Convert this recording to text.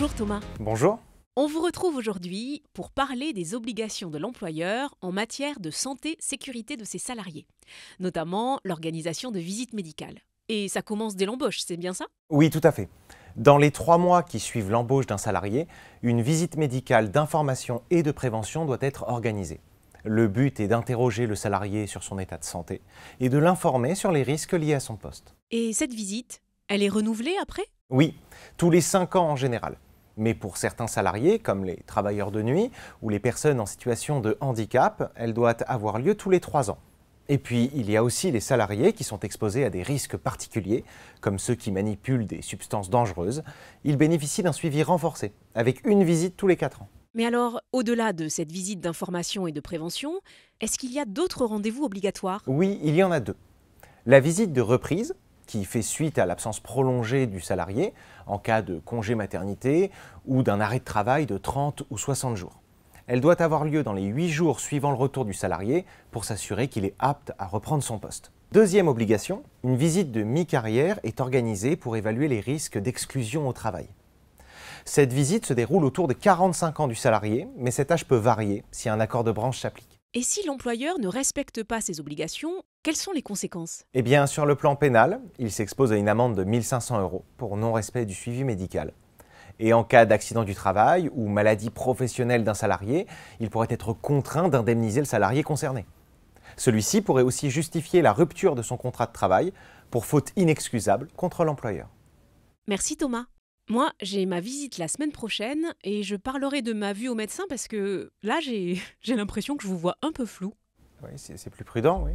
Bonjour Thomas. Bonjour. On vous retrouve aujourd'hui pour parler des obligations de l'employeur en matière de santé-sécurité de ses salariés, notamment l'organisation de visites médicales. Et ça commence dès l'embauche, c'est bien ça? Oui, tout à fait. Dans les 3 mois qui suivent l'embauche d'un salarié, une visite médicale d'information et de prévention doit être organisée. Le but est d'interroger le salarié sur son état de santé et de l'informer sur les risques liés à son poste. Et cette visite, elle est renouvelée après? Oui, tous les 5 ans en général. Mais pour certains salariés, comme les travailleurs de nuit ou les personnes en situation de handicap, elle doit avoir lieu tous les 3 ans. Et puis, il y a aussi les salariés qui sont exposés à des risques particuliers, comme ceux qui manipulent des substances dangereuses. Ils bénéficient d'un suivi renforcé, avec une visite tous les 4 ans. Mais alors, au-delà de cette visite d'information et de prévention, est-ce qu'il y a d'autres rendez-vous obligatoires? Oui, il y en a 2. La visite de reprise, qui fait suite à l'absence prolongée du salarié, en cas de congé maternité ou d'un arrêt de travail de 30 ou 60 jours. Elle doit avoir lieu dans les 8 jours suivant le retour du salarié pour s'assurer qu'il est apte à reprendre son poste. Deuxième obligation, une visite de mi-carrière est organisée pour évaluer les risques d'exclusion au travail. Cette visite se déroule autour de 45 ans du salarié, mais cet âge peut varier si un accord de branche s'applique. Et si l'employeur ne respecte pas ses obligations, quelles sont les conséquences? Eh bien, sur le plan pénal, il s'expose à une amende de 1 500 € pour non-respect du suivi médical. Et en cas d'accident du travail ou maladie professionnelle d'un salarié, il pourrait être contraint d'indemniser le salarié concerné. Celui-ci pourrait aussi justifier la rupture de son contrat de travail pour faute inexcusable contre l'employeur. Merci Thomas. Moi, j'ai ma visite la semaine prochaine et je parlerai de ma vue au médecin parce que là, j'ai l'impression que je vous vois un peu flou. Oui, c'est plus prudent, oui.